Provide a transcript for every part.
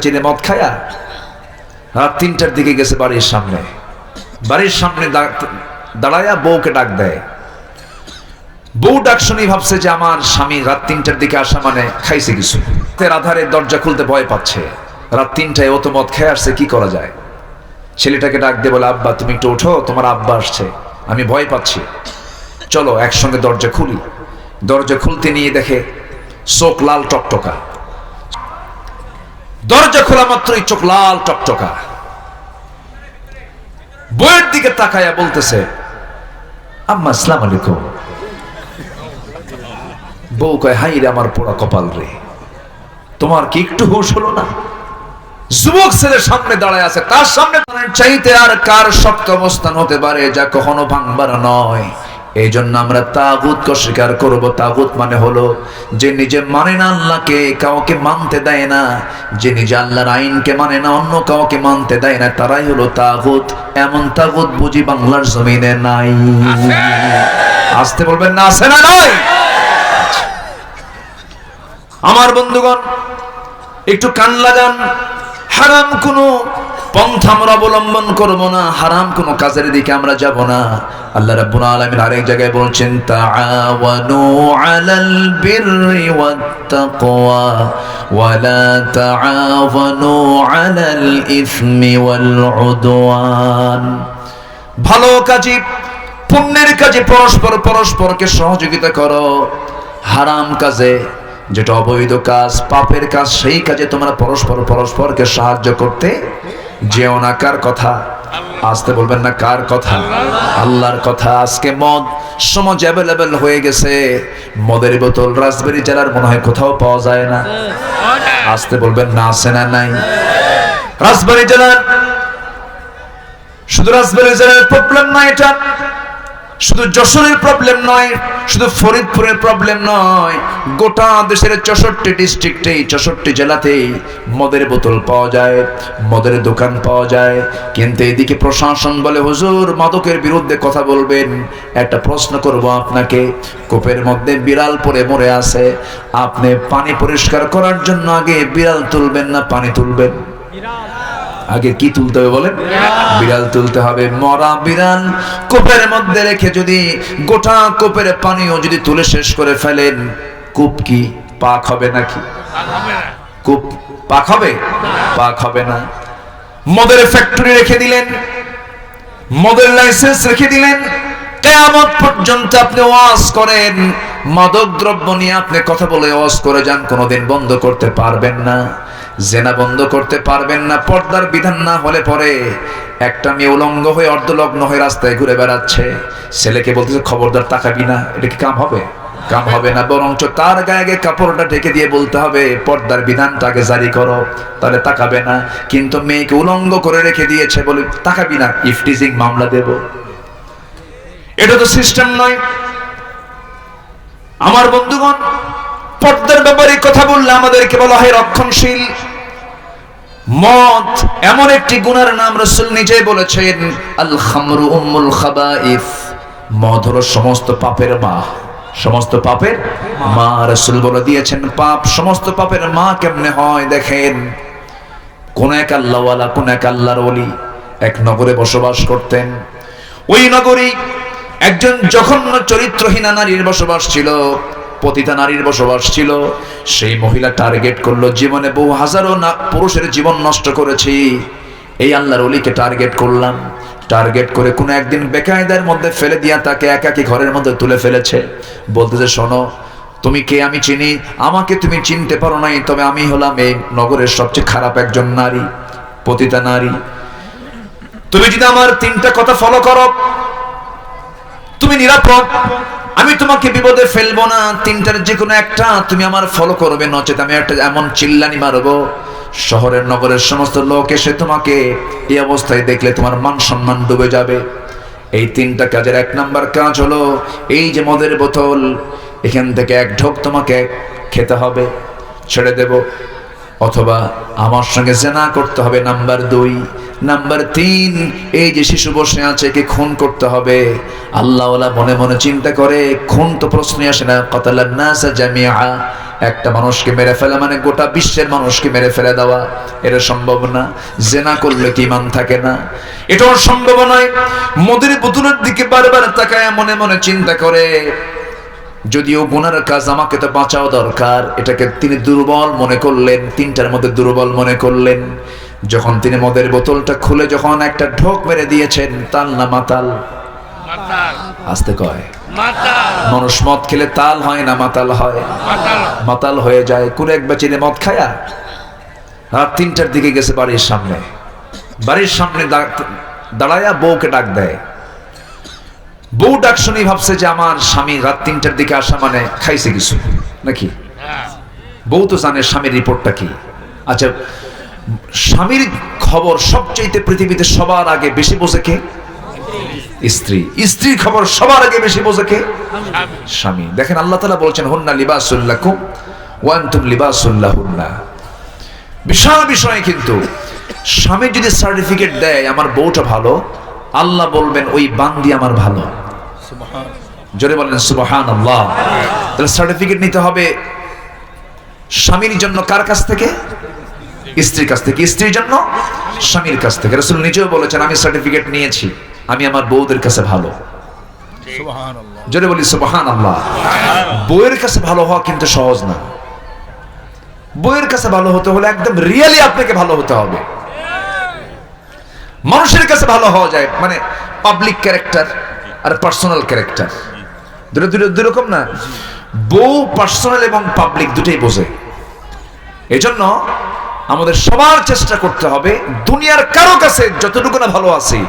চিনে মদ খায়া রাত ৩টার দিকে গেছে বাড়ির সামনে দাঁড়ায়া বউকে ডাক দেয়। বউ ডাক শুনি ভাবছে যে আমার স্বামী রাত ৩টার দিকে আসা মানে খাইছে কিছু। আধারে দরজা খুলতে ভয় পাচ্ছে, রাত ৩টায় ও তো মদ খেয়ে আসছে, কি করা যায়? ছেলেটাকে ডাক দিয়ে বলে, আব্বা তুমি একটু ওঠো, তোমার আব্বা আসছে, আমি ভয় পাচ্ছি, চলো একসঙ্গে দরজা খুলি। দরজা খুলতে নিয়ে দেখে চোখ লাল টকটকা। দরজা খোলা মাত্রই চোখ লাল টকটকা। বউয়ের দিকে তাকায়া বলতেছে, আম্মা আসসালামু আলাইকুম। বউ কয়, হাই রে আমার পোড়া কপাল রে, তোমার কি একটু হুঁশ হলো না? যুবক ছেলের সামনে দাঁড়ায় আছে, তার সামনে চাইতে আর কার শক্ত অবস্থান হতে পারে যা কখনো ভাঙবার নয়। এই জন্য আমরা তাগুতকে স্বীকার করব। তাগুত মানে হলো যে নিজে মানে না আল্লাহকে, কাউকে মানতে দেয় না, যে নিজে আল্লাহর আইনকে মানে না, অন্য কাউকে মানতে দেয় না, তারাই হলো তাগুত। এমন তাগুত বুঝি বাংলার জমিনে নাই? আসতে বলবেন না, আছে না নাই? আমার বন্ধুগণ একটু কান লাগান। হারাম কোনো পন্থা আমরা অবলম্বন করব না, হারাম কোনো কাজের দিকে আমরা যাব না। আল্লাহ রাব্বুল আলামিন আরেক জায়গায় বলছেন, তাআওয়ানু আলাল বিররি ওয়াত তাকওয়া ওয়া লা তাআওয়ানু আলাল ইসমি ওয়াল উদওয়ান। ভালো কাজে, পুণ্যের কাজে পরস্পরকে সহযোগিতা করো, হারাম কাজে, যেটা অবৈধ কাজ, পাপের কাজ, সেই কাজে তোমরা পরস্পরকে সাহায্য করতে যেও না। কার কথা? আসতে বলবেন না, কার কথা? আল্লাহর কথা। আজকে মদ সমাজ অ্যাভেলেবেল হয়ে গেছে, মদের বোতল রাজবাড়ী জেলার মনে হয় কোথাও পাওয়া যায় না। আসতে বলবেন না, আছে না নাই? রাজবাড়ী জেলার, শুধু রাজবাড়ী জেলার প্রবলেম নয় এটা, শুধু যশোরের প্রবলেম নয়, শুধু ফরিদপুরের প্রবলেম নয়, গোটা দেশের 64 ডিস্ট্রিক্টে, 64 জেলাতেই মদের বোতল পাওয়া যায়, মদের দোকান পাওয়া যায়। কিন্তু এদিকে প্রশাসন বলে, হুজুর মাদকের বিরুদ্ধে কথা বলবেন। একটা প্রশ্ন করব আপনাকে, কূপের মধ্যে বিড়াল পড়ে মরে আছে, আপনি পানি পরিষ্কার করার জন্য আগে বিড়াল তুলবেন না পানি তুলবেন? আগে কি তুলতে হবে বলেন? বিড়াল তুলতে হবে। মরা বিড়াল কূপের মধ্যে রেখে যদি গোটা কূপের পানিও যদি তুলে শেষ করে ফেলেন, কূপ কি পাক হবে নাকি? কূপ পাক হবে? পাক হবে না। মদের ফ্যাক্টরি রেখে দিলেন, মদের লাইসেন্স রেখে দিলেন, কিয়ামত পর্যন্ত আপনি ওয়াজ করেন, মাদক দ্রব্য নিয়ে আপনি কথা বলে ওয়াজ করে যান, কোনোদিন বন্ধ করতে পারবেন না। জেনা বন্ধ করতে পারবেন না। পর্দার বিধান না হলে পরে একটা মেয়ে উলঙ্গ হয়ে অর্ধলগ্ন হয়ে রাস্তায় ঘুরে বেড়াচ্ছে, ছেলেকে বলতেছে খবরদার তাকাবি না, এটা কি কাম হবে? কাম হবে না। বরঞ্চ তার গায়ে কাপড়টা ঢেকে দিয়ে বলতে হবে পর্দার বিধানটাকে জারি করো, তাহলে তাকাবে না। কিন্তু মেয়েকে উলঙ্গ করে রেখে দিয়েছে বলে তাকাবি না, ইফটিজিং মামলা দেব। এটা তো সিস্টেম নয়। আমার বন্ধুগণ, পর্দার ব্যাপারে কথা বললে আমাদেরকে বলা হয় রক্ষণশীল। মদ এমন একটি গুনার নাম, রাসূল নিজেই বলেছেন, আল খামরু উম্মুল খাবাইস। মদ হলো সমস্ত পাপের মা, সমস্ত পাপের মা। রাসূল বলে দিয়েছেন, পাপ সমস্ত পাপের মা কেমনে হয় দেখেন। কোন এক আল্লাহওয়ালা, কোন এক আল্লাহর ওলি এক নগরে বসবাস করতেন। ওই নগরে একজন জঘন্য চরিত্রহীনা নারীর বসবাস ছিল, পতিতা নারীর বসবাস ছিল। সেই মহিলা টার্গেট করলো, জীবনে বহু হাজারো পুরুষের জীবন নষ্ট করেছি, এই আল্লাহর ওলিকে টার্গেট করলাম। টার্গেট করে কোনো একদিন বেকায়দার মধ্যে ফেলে দিয়া তাকে একাকী ঘরের মধ্যে তুলে ফেলেছে। বলতেছে, শোনো তুমি কে আমি চিনি, আমাকে তুমি চিনতে পারো নাই, তবে আমি হলাম এই নগরের সবচেয়ে খারাপ একজন নারী, পতিতা নারী। তুমি যদি আমার 3টা কথা ফলো করো তুমি নিরাপদ, আমি তোমাকে বিপদে ফেলবো না। 3টার যে কোনো একটা তুমি আমার ফলো করবে, নচেত আমি একটা এমন চিল্লানি মারবো, শহরের নগরের সমস্ত লোক এসে তোমাকে এই অবস্থায় দেখলে তোমার মান সম্মান ডুবে যাবে। এই 3টা কাজের 1 নাম্বার কাজ হলো, এই যে মদের বোতল, এখান থেকে 1 ঢোক তোমাকে খেতে হবে, ছেড়ে দেব, অথবা আমার সঙ্গে জেনা করতে হবে। নাম্বার 2। নাম্বার 3, এই যে শিশু বসে আছে একে খুন করতে হবে। আল্লাহওয়ালা মনে মনে চিন্তা করে, খুন তো প্রশ্নই আসে না, কাতালান নাস জামিআ, একটা মানুষকে মেরে ফেলা মানে গোটা বিশ্বের মানুষকে মেরে ফেলে দেওয়া, এটা সম্ভব না। জেনা করলে কি ঈমান থাকে না? এটাও সম্ভব নয়। মদের বোতলের দিকে বারবার তাকায় মনে মনে চিন্তা করে, যদিও গুনার কাজ, আমাকে তো বাঁচাও দরকার। এটাকে তিনি দুর্বল মনে করলেন, তিনটার মধ্যে দুর্বল মনে করলেন। যখন তিনি মদের বোতলটা খুলে যখন একটা ঢোক মেরে দিয়েছেন, তাল না মাতাল? আসতে কয় মানুষ মদ খেলে তাল হয় না মাতাল হয়? মাতাল হয়ে যায়। কোন এক বেচিনে মদ খায়া রাত 3টার দিকে গেছে বাড়ির সামনে, বাড়ির সামনে দাঁড়ায়া বউকে ডাক দেয়। বউ ডাক শুনি ভাবছে যে আমার স্বামী রাত 3টার দিকে আসা মানে খাইছে কিছু নাকি। বউ তো জানে স্বামীর রিপোর্টটা কি। আচ্ছা, স্বামীর খবর সবচেয়ে পৃথিবীতে সবার আগে বেশি বোঝে কে? স্ত্রী। স্ত্রীর খবর সবার আগে বেশি বোঝে কে? স্বামী। দেখেন আল্লাহ তাআলা বলছেন, হুন্না লিবাসুল লাকুম ওয়া আনতুম লিবাসুল লাহুন্না। বিশাল বিষয়। কিন্তু স্বামী যদি সার্টিফিকেট দেয় আমার বউটা ভালো, আল্লাহ বলবেন ওই বান্দি আমার ভালো। জোরে বলেন সুবহানাল্লাহ। তাহলে সার্টিফিকেট নিতে হবে স্বামীর জন্য কার কাছ থেকে? স্ত্রীর কাছ থেকে। স্ত্রীর জন্য স্বামীর কাছ থেকে। রাসূল নিজেও বলেছেন, আমি সার্টিফিকেট নিয়েছি, আমি আমার বউদের কাছে ভালো। সুবহানাল্লাহ। জোরে বলি সুবহানাল্লাহ। বউয়ের কাছে ভালো হওয়া কিন্তু সহজ না। বউয়ের কাছে ভালো হতে হলে একদম রিয়েলি আপনাকে ভালো হতে হবে। মানুষের কাছে ভালো হওয়া যায় মানে পাবলিক ক্যারেক্টার আর পার্সোনাল ক্যারেক্টার দুই রকম না। বউ পার্সোনাল এবং পাবলিক দুটোই বোঝে। এজন্য আমাদের সবার চেষ্টা করতে হবে দুনিয়ার কারো কাছে যতটুকু না ভালো আছি,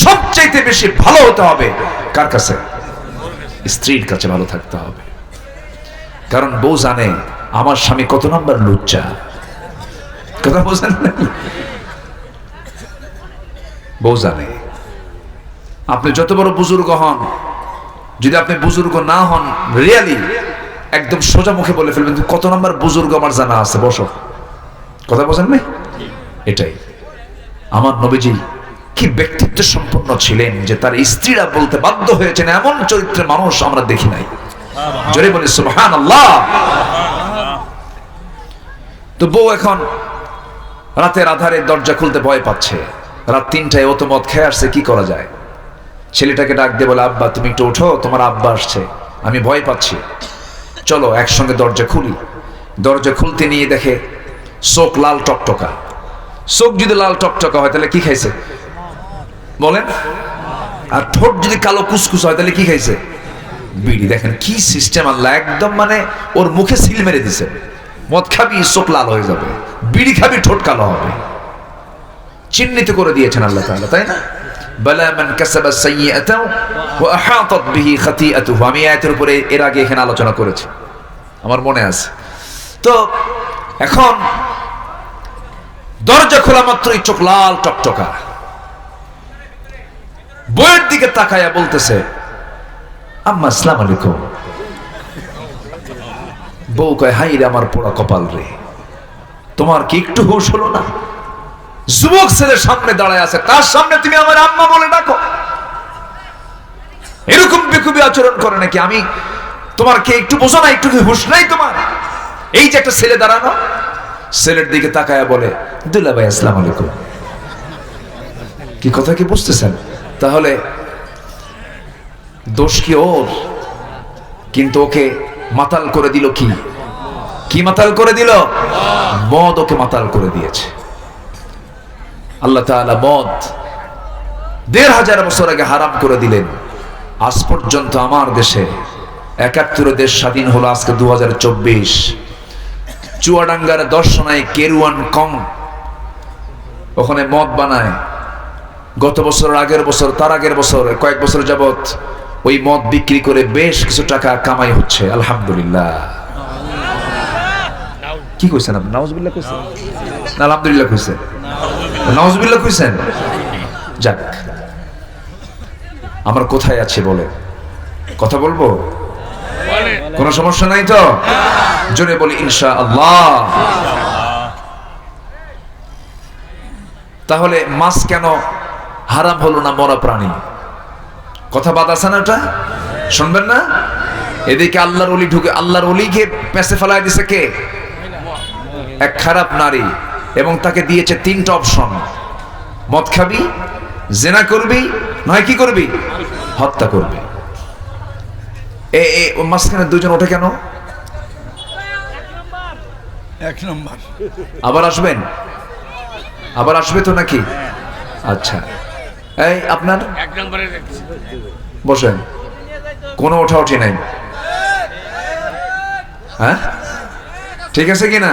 সবচাইতে বেশি ভালো হতে হবে কার কাছে? স্ত্রীর কাছে ভালো থাকতে হবে। কারণ বউ জানে আমার স্বামী কত নাম্বার লুচ্চা। কথা বোঝেন? বউ জানে। আপনি যত বড় বুজুর্গ হন, যদি আপনি বুজুর্গ না হন, রিয়েলি একদম সোজা মুখে বলে ফেলবেন কত নাম্বার বুজুর্গ আমার জানা আছে, বসো। কথা বোঝেন নাই? এটাই। আমার নবীজি কি ব্যক্তিত্ব সম্পন্ন ছিলেন যে তার স্ত্রীরা বলতে বাধ্য হয়েছেন, এমন চরিত্রের মানুষ আমরা দেখি নাই। জোরে বলি সুবহানাল্লাহ। তো বউ এখন রাতের আধারে দরজা খুলতে ভয় পাচ্ছে। রাত 3টায় ও তো মদ খেয়ে আসছে, কি করা যায়? ছেলেটাকে ডাক দিয়ে বলে, আব্বা তুমি একটু ওঠো, তোমার আব্বা আসছে, আমি ভয় পাচ্ছি, চলো একসঙ্গে দরজা খুলি। দরজা খুলতে নিয়ে দেখে চোখ লাল টকটকা। চোখ যদি লাল টকটকা হয় তাহলে কি খাইছে বলেন? আর ঠোঁট যদি কালো কুসকুস হয় তাহলে কি খাইছে? বিড়ি। দেখেন কি সিস্টেম আল্লাহ, একদম মানে ওর মুখে সিল মেরে দিছে। মদ খাবি চোখ লাল হয়ে যাবে, বিড়ি খাবি ঠোঁট কালো হবে, চিহ্নিত করে দিয়েছেন আল্লাহ তাআলা, তাই না? বালা মান কাসাবা সাইয়্যাতাও ওয়া আহাতাত বিহি খাতিআতুহু। আমি আয়াতের উপরে এর আগে এখানে আলোচনা করেছি, আমার মনে আছে। তো এখন দরজা খোলা মাত্রই চোখ লাল টকটকা। বউয়ের দিকে তাকায়া বলতেছে, আম্মা আসসালামু আলাইকুম। বউ কয়, হাই রে আমার পোড়া কপাল রে, তোমার কি একটু হুঁশ হলো না? যুবক ছেলের সামনে দাঁড়ায় আছে, তার সামনে তুমি আমার আম্মা বলে ডাকো। এরকম বেকুবি আচরণ করে নাকি? আমি তোমার কে একটু বোঝো না? একটু হুঁশ নাই তোমার? এই যে একটা ছেলে দাঁড়ানো, ছেলের দিকে তাকায়া বলে, দুলা ভাই আসসালামু আলাইকুম। কি কথা কি বুঝতেছেন? তাহলে দোষ কি ওর? কিন্তু ওকে মাতাল করে দিল কি? কি মাতাল করে দিল? মদ ওকে মাতাল করে দিয়েছে। আল্লাহ তাআলা মদ ১৫০০ বছর আগে হারাম করে দিলেন। আজ পর্যন্ত আমার দেশে ৭১ দেশ স্বাধীন হলো, আজকে ২০২৪। চুয়াডাঙ্গার দর্শনায় কেরুয়ান কং, ওখানে মদ বানায়। গত বছর, আগের বছর, তার আগের বছর, কয়েক বছর যাবত ওই মদ বিক্রি করে বেশ কিছু টাকা কামাই হচ্ছে, আলহামদুলিল্লাহ। কি কইছেন আপনি? নাউজুবিল্লাহ কইছেন না আলহামদুলিল্লাহ কইছেন? নাউজুবিল্লাহ কইছেন? যাক, আমরা কোথায় আছি বলে কথা বলবো? কোনো সমস্যা নাই তো? জোরে বলি ইনশাআল্লাহ। তাহলে মাছ কেন হারাম হলো না? মরা প্রাণী। কথা বাদ আছে না? ওটা শুনবেন না? এদিকে আল্লাহর ওলি ঢুকে, আল্লাহর ওলিকে পেছে ফেলায় দিছে কে? এক খারাপ নারী, এবং তাকে দিয়েছে 3টা অপশন, মদ খাবি, জেনা করবি, নয় কি করবি, হত্যা করবি। মাঝখানে দুজন ওঠে কেন? এক নম্বর। আবার আসবেন? আবার আসবে তো নাকি? আচ্ছা, এই আপনার এক নম্বরে বসেন, কোনো ওঠা উঠি নাই, হ্যাঁ ঠিক আছে কিনা?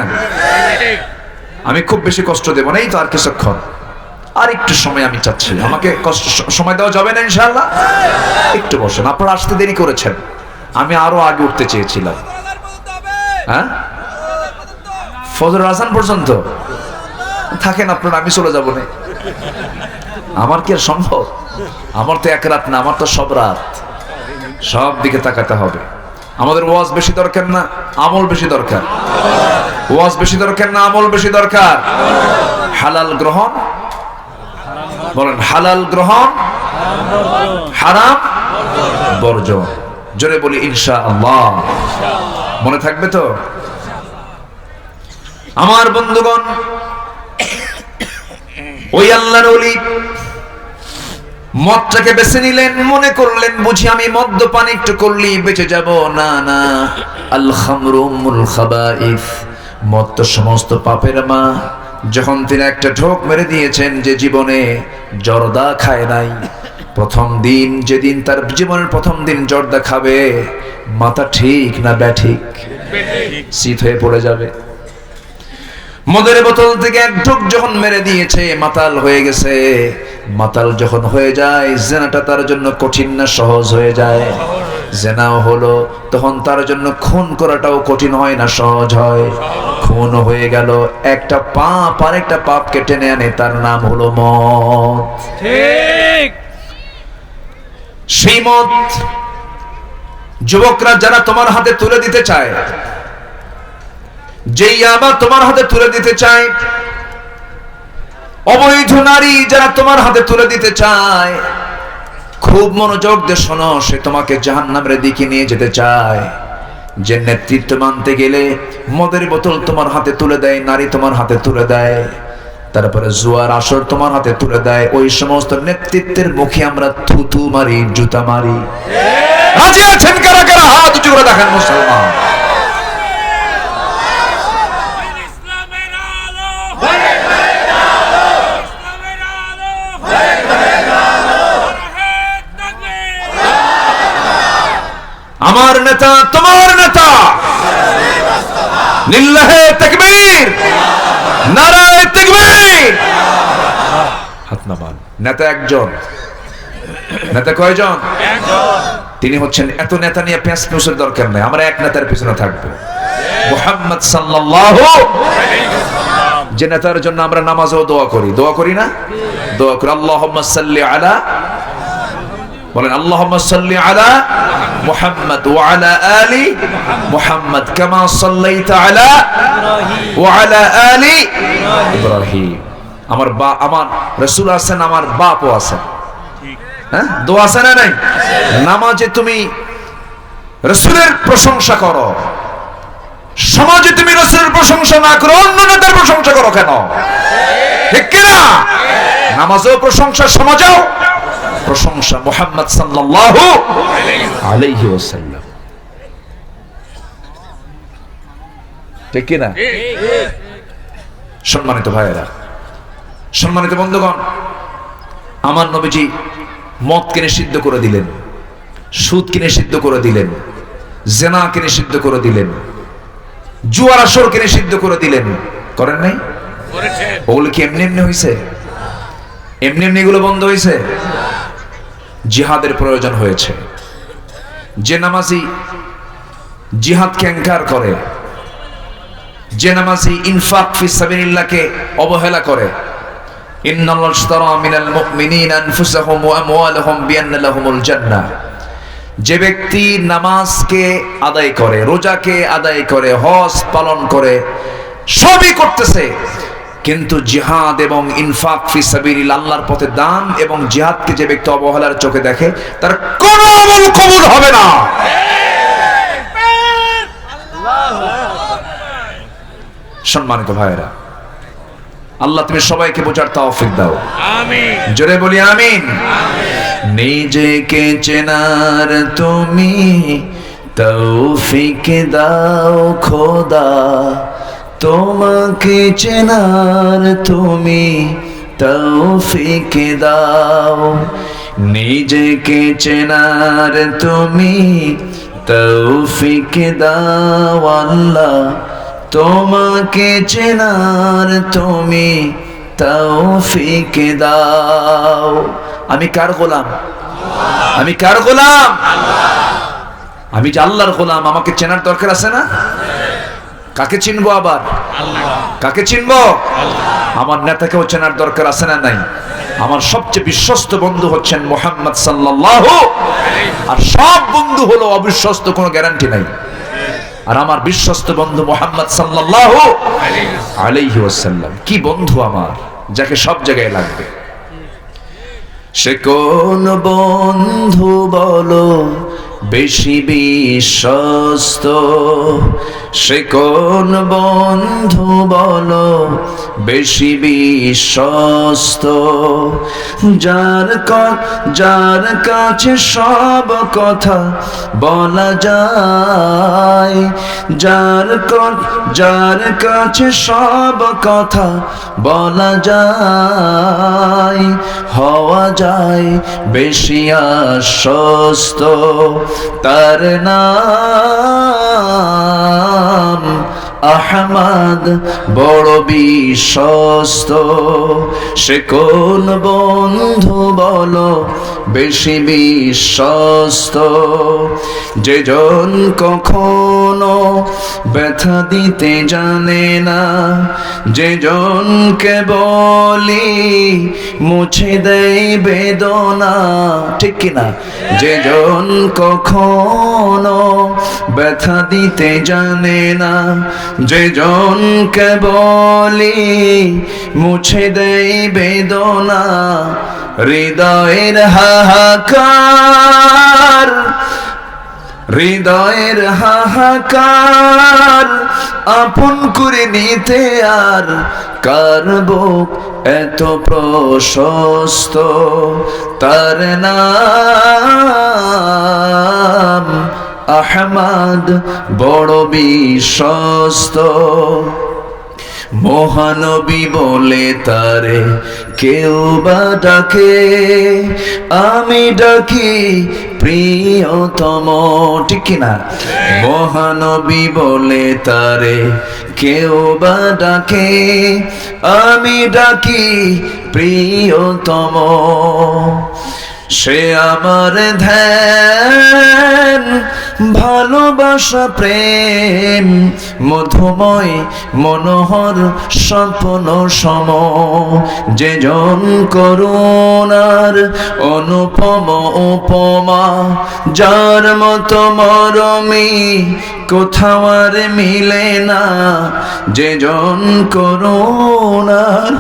আমি খুব বেশি কষ্ট দেব না, এই তো আর কিছুক্ষণ, আর একটু সময় আমি চাচ্ছি, আমাকে কষ্ট সময় দেওয়া যাবে না ইনশাআল্লাহ? একটু বসেন, আপনারা আসতে দেরি করেছেন, আমি আরো আগে উঠতে চেয়েছিলাম। হ্যাঁ, ফজর আজান পর্যন্ত থাকেন আপনারা, আমি চলে যাব না। আমার কি আর সম্ভব? আমার তো এক রাত না, আমার তো সব রাত, সব দিকে তাকাতে হবে। আমাদের ওয়াজ বেশি দরকার না আমল বেশি দরকার? ওয়াজ বেশি দরকার না আমল বেশি দরকার? হালাল গ্রহণ, বলেন হালাল গ্রহণ, হারাম বর্জন। জোরে বলি ইনশাআল্লাহ। মনে থাকবে তো? আমার বন্ধুগণ, ওই আল্লাহর ওলি মদটাকে বেছে নিলেন, মনে করলেন বুঝি আমি মদ্যপান একটু করলেই বেঁচে যাব। না না, আল খামরু উম্মুল খাবাইস, মদ তো সমস্ত পাপের মা। যখন তিনি একটা ঢোক মেরে দিয়েছেন, যে জীবনে জর্দা খায় নাই, প্রথম দিন যেদিন তার জীবনের প্রথম দিন জর্দা খাবে, মাথা ঠিক না ব্যাঠিক, শীত হয়ে পড়ে যাবে। মদের বোতল থেকে এক ঢোক যখন মেরে দিয়েছে, মাতাল হয়ে গেছে। মাতাল যখন হয়ে যায়, জেনাটা তার জন্য কঠিন না সহজ হয়ে যায়? জেনাও হলো, তখন তার জন্য খুন করাটাও কঠিন হয় না সহজ হয়? খুন হয়ে গেল, একটা পাপ আর একটা পাপকে টেনে আনে, তার নাম হলো মদ। ঠিক। সেই মদ যুবকরা যারা তোমার হাতে তুলে দিতে চায়, যেই আবার তোমার হাতে তুলে দিতে চায়, অবৈধ নারী যারা তোমার হাতে তুলে দিতে চায়, খুব মনোযোগ দিয়ে শোনো, সে তোমাকে জাহান্নামের দিকে নিয়ে যেতে চায়। যে নেতৃত্ব মানতে গেলে মদের বোতল তোমার হাতে তুলে দেয়, নারী তোমার হাতে তুলে দেয়, তারপরে জুয়ার আসর তোমার হাতে তুলে দেয়, ওই সমস্ত নেতৃত্বের মুখে আমরা থুতু মারি, জুতা মারি। রাজি আছেন কারা কারা? হাত উঁচু করে দেখেন মুসলমান। আমার নেতা তোমার নেতা, লিল্লাহে তাকবীর, নারায়ে তাকবীর। হাত নামান। নেতা একজন, নেতা কয়জন? তিনি হচ্ছেন, এত নেতা নিয়ে পেঁচ পেঁচের দরকার নেই, আমরা এক নেতার পিছনে থাকবো, মুহাম্মদ সাল্লাল্লাহু আলাইহি ওয়াসাল্লাম। যে নেতার জন্য আমরা নামাজেও দোয়া করি, দোয়া করি না? দোয়া করি, আল্লাহুম্মা সাল্লি আলা, বলেন আল্লাহুম্মা সাল্লি আলা মুহাম্মদ ওয়া আলা আলি মুহাম্মদ কামা সাল্লাইতা আলা ওয়া আলা আলি ইব্রাহিম। আমার রাসূল আছেন, আমার বাপও আছেন। হ্যাঁ, দোয়া আছে না নাই? নামাজে তুমি রাসূলের প্রশংসা করো, সমাজে তুমি রাসূলের প্রশংসা না করো, অন্য নেতার প্রশংসা করো কেন? ঠিক কি না? নামাজেও প্রশংসা, সমাজেও প্রশংসা, মুহাম্মদ সাল্লাল্লাহু আলাইহি ওয়াসাল্লাম। ঠিক কি না? সম্মানিত ভাইয়েরা, সম্মানিত বন্ধুগণ, আমার নবীজি মদকে নিষিদ্ধ করে দিলেন, সুদকে নিষিদ্ধ করে দিলেন, জেনাকে নিষিদ্ধ করে দিলেন, জুয়ার আসরকে নিষিদ্ধ করে দিলেন। করেন নাই? ওগুলো কি এমনি এমনি হয়েছে? এমনি এমনি এগুলো বন্ধ হয়েছে? জিহাদের প্রয়োজন হয়েছে। যে নামাজি জিহাদকে ইনকার করে, যে নামাজি ইনফাক ফি সাবিলিল্লাহকে অবহেলা করে, ইন্নাল্লাহ ইশতারা মিনাল মুমিনিনা আনফুসাহুম ওয়া আমওয়ালাহুম বিআন্না লাহুমুল জান্নাহ। যে ব্যক্তি নামাজকে আদায় করে, রোজাকে আদায় করে, হজ পালন করে, সবই করতেছে, কিন্তু জিহাদ এবং ইনফাক ফি সাবিলিল্লাহ, আল্লাহর পথে দান এবং জিহাদকে যে ব্যক্তি অবহেলার চোখে দেখে, তার কোনো আমল কবুল হবে না। সম্মানিত ভাইয়েরা, আল্লাহ তুমি সবাইকে বোঝার তৌফিক দাও, আমিন। জোরে বলি আমিন। নিজেকে চেনার তুমি তৌফিক দাও খোদা, তোমাকে চেনার তুমি তৌফিক দাও, নিজেকে চেনার তুমি তৌফিক দাও আল্লাহ, তোমাকে চেনার তুমি তৌফিক দাও। আমি কার গোলাম? আমি কার গোলাম? আমি যে আল্লাহর গোলাম, আমাকে চেনার দরকার আছে না? কাকে চিনবো আবার? কাকে চিনবো? আমার নেতাকেও চেনার দরকার আছে না নাই? আমার সবচেয়ে বিশ্বস্ত বন্ধু হচ্ছেন মুহাম্মদ সাল্লাল্লাহু, আর সব বন্ধু হলো অবিশ্বস্ত, কোনো গ্যারান্টি নাই। আর আমার বিশ্বস্ত বন্ধু মুহাম্মদ সাল্লাল্লাহু আলাইহি ওয়াসাল্লাম কি বন্ধু আমার, যাকে সব জায়গায় লাগবে। সে কোন বন্ধু বলো বেশি বিশ্বস্ত, সে কোন বন্ধু বলো বেশি বিশ্বস্ত, যার কাছে সব কথা বলা যায়, যার কাছে সব কথা বলা যায়, হওয়া যায় বেশি আশ্বস্ত, তার নাম আহমদ বড় বিশ্বস্ত। সে কোন বন্ধু বলো বেশি বিশ্বস্ত, যেজন কখনো ব্যথা দিতে জানে না, যেজনকে বলি মুছে দেয় বেদনা, ঠিক কিনা? যেজন কখনো ব্যথা দিতে জানে না, যেজনকে বলি মুছে দেয় বেদনা, হৃদয়ের হাহাকার, হৃদয়ের হাহাকার আপন করে নিতে আর কার বুক এত প্রশস্ত, তার নাম আহমদ বড় বিশ্বস্ত। মহানবী বলে তারে কেউ বা ডাকে, আমি ডাকি প্রিয়তম, ঠিক কিনা? মহানবী বলে তারে কেউ বা ডাকে, আমি ডাকি প্রিয়তম। সে আমার ধ্যান, ভালোবাসা, প্রেম, মধুময় মনোহর স্বপ্ন সম, যেজন করুণার অনুপম উপমা, যার মতো মরমি কোথাও আর মিলে না, যেজন করুণার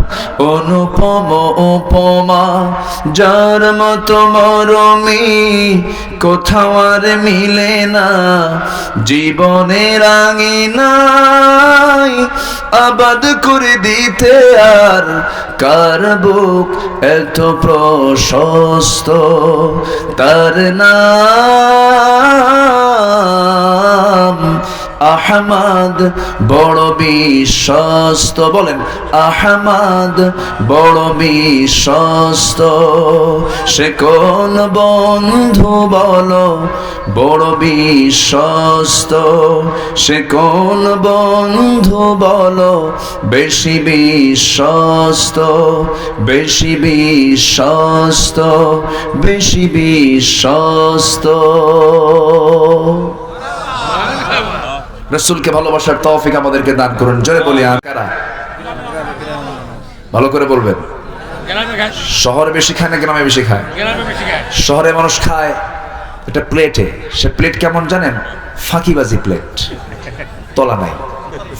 অনুপম উপমা, যার মতো মরমি কোথাও আর মিলে না, জীবনের আঙিনায় আবাদ করে দিতে আর কার বুক এত প্রশস্ত, তার নাম আহমদ বড় বিশ্বস্ত। বলেন আহমদ বড় বিশ্বস্ত। সে কোন বন্ধু বলো বড় বিশ্বস্ত, সে কোন বন্ধু বলো বেশি বিশ্বস্ত, বেশি বিশ্বস্ত, বেশি বিশ্বস্ত। রাসূলকে ভালোবাসার তৌফিক আমাদেরকে দান করুন। জোরে বলি কারা? ভালো করে বলবেন। শহরে বেশি খায় না গ্রামে বেশি খায়? শহরে মানুষ খায় এটা প্লেটে। সে প্লেট কেমন জানেন? ফাঁকিবাজি প্লেট, তলা নাই,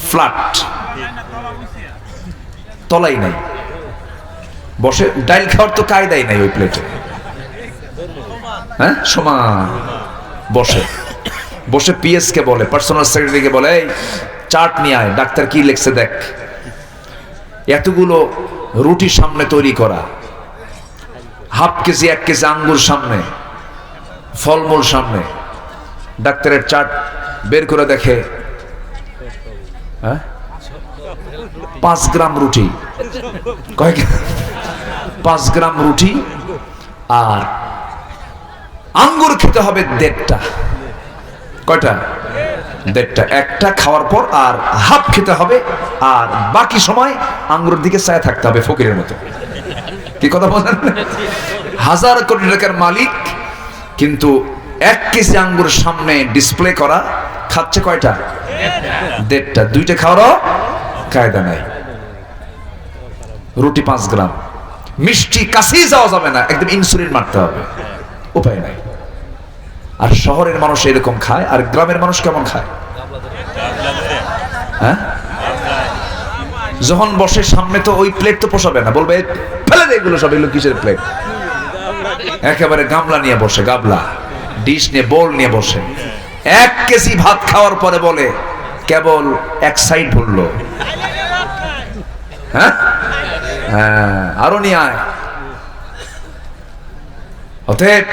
ফ্ল্যাট, তলাই নাই। বসে ডাইল খাওয়ার তো কায়দাই নাই ওই প্লেটে। হ্যাঁ, সমান বসে বসে পিএস কে বলে, পার্সোনাল সেক্রেটারিকে বলে, এই চার্ট নিয়ে আয়, ডাক্তার কি লিখছে দেখ। এতগুলো রুটি সামনে তৈরি করা, হাফ কেজি 1 কেজি আঙ্গুর সামনে, ফলমূল সামনে, ডাক্তারের চার্ট বের করে দেখে 5 গ্রাম রুটি, কয় 5 গ্রাম রুটি আর আঙ্গুর খেতে হবে 1.5টা। কয়টা? 1.5টা। একটা খাওয়ার পর আর হাফ খেতে হবে, আর বাকি সময় আঙ্গুরের দিকে চায় থাকতে হবে ফকিরের মতো। কি কথা বলেন? 1000 কোটি টাকার মালিক, কিন্তু 1 কেজি আঙ্গুর সামনে ডিসপ্লে করা, খাচ্ছে কয়টা? 1.5টা। 2টা খাওয়ারও কায়দা নাই। রুটি 5 গ্রাম, মিষ্টি কাছেই যাওয়া যাবে না, একদম ইনসুলিন মারতে হবে, উপায় নাই। আর শহরের মানুষ এরকম খায়, আর গ্রামের মানুষ কেমন খায়? হ্যাঁ, যখন বসে সামনে তো ওই প্লেট তো পোষাবে না, বলবে ফেলে দে এগুলো সব, এগুলো কিসের প্লেট? একেবারে গামলা নিয়ে বসে, গাবলা ডিশ নিয়ে, বোল নিয়ে বসে। 1 কেজি ভাত খাওয়ার পরে বলে কেবল 1 সাইড ভরলো। হ্যাঁ, আরো নিয়ে আয়। অতএব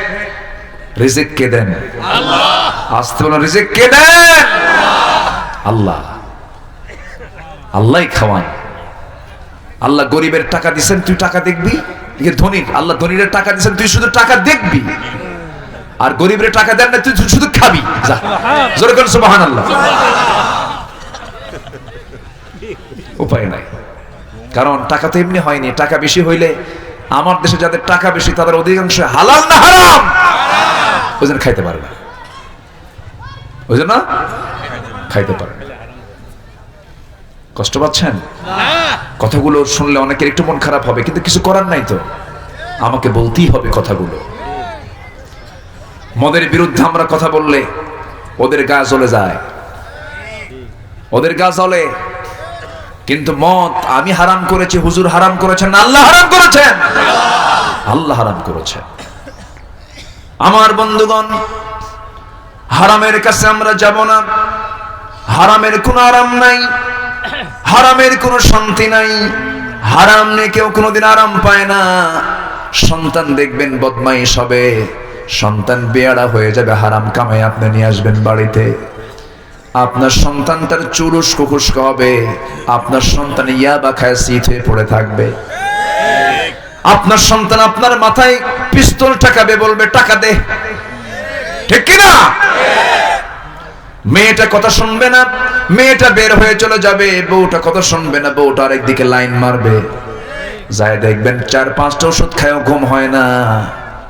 রিজিক কে দেন? আল্লাহ। আসতে বলো, রিজিক কে দেন? আল্লাহ। আল্লাহই খাওয়ান। আল্লাহ গরিবের টাকা দিচ্ছেন, তুই টাকা দেখবি। ধনী, আল্লাহ ধনীর টাকা দিচ্ছেন, তুই শুধু টাকা দেখবি। আর গরিবের টাকা দেন না, তুই শুধু খাবি। যা, জোরে করে সুবহানাল্লাহ। উপায় নাই, কারণ টাকা তো এমনি হয়নি। টাকা বেশি হইলে, আমার দেশে যাদের টাকা বেশি তাদের অধিকাংশ হালাল না হারাম, ওই জন্য খাইতে পারে না, ওই জন্য খাইতে পারে না। কষ্ট পাচ্ছেন? কথাগুলো শুনলে অনেকের একটু মন খারাপ হবে, কিন্তু কিছু করার নাই তো, আমাকে বলতেই হবে কথাগুলো। মদের বিরুদ্ধে আমরা কথা বললে ওদের গা জ্বলে যায়, ওদের গা জ্বলে। কিন্তু মদ আমি হারাম করেছি, হুজুর হারাম করেছেন না, আল্লাহ হারাম করেছেন, আল্লাহ হারাম করেছেন। আমার বন্ধুগণ, হারামের কাছে আমরা যাব না। হারামের কোনো আরাম নাই, হারামের কোনো শান্তি নাই। হারাম নিয়ে কেউ কোনোদিন আরাম পায় না। সন্তান দেখবেন বদমাইশ হবে, সন্তান বেয়াড়া হয়ে যাবে, হারাম কামাই আপনি নিয়ে আসবেন বাড়িতে। আপনার সন্তান তার চুরুস কুকুস্ক হবে, আপনার সন্তান ইয়াবা খায় শীত হয়ে পড়ে থাকবে। আপনার সন্তান আপনার মাথায় পিস্তল ঠেকাবে, বলবে টাকা দে, ঠিক কিনা? মেয়েটা কথা শুনবে না, মেয়েটা বের হয়ে চলে যাবে। বউটা কথা শুনবে না, বউটা আরেকদিকে লাইন মারবে। যায় দেখবেন 4-5টা ওষুধ খায়ও ঘুম হয় না,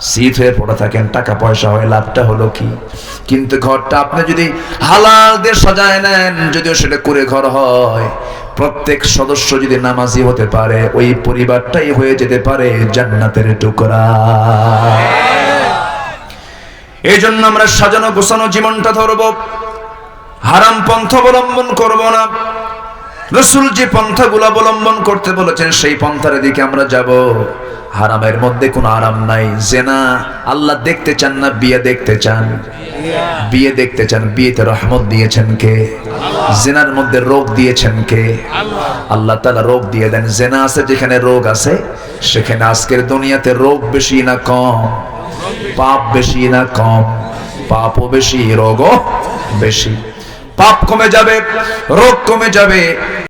শীত হয়ে পড়ে থাকেন। টাকা পয়সা হয়, লাভটা হলো কি? কিন্তু ঘরটা আপনি যদি হালাল দিয়ে সাজায় নেন, যদিও সেটা করে ঘর হয়, প্রত্যেক সদস্য যদি নামাজি হতে পারে, ওই পরিবারটাই হয়ে যেতে পারে জান্নাতের টুকরা। এই জন্য আমরা সাজানো গোছানো জীবনটা ধরব, হারাম পন্থা অবলম্বন করব না। রাসূল যে পন্থাগুলো অবলম্বন করতে বলেছেন, সেই পন্থার দিকে আমরা যাব। হারামের মধ্যে কোনো আরাম নাই। জেনা আল্লাহ দেখতে চান না, বিয়ে দেখতে চান? বিয়ে দেখতে চান। বিয়েতে রহমত দিয়েছেন কে? জেনার মধ্যে রোগ দিয়েছেন কে? আল্লাহ তাআলা রোগ দিয়ে দেন। জেনা আছে যেখানে রোগ আছে, সেখানে আজকের দুনিয়াতে রোগ বেশি না কম? পাপ বেশি না কম? পাপও বেশি, রোগও বেশি। পাপ কমে যাবে, রোগ কমে যাবে।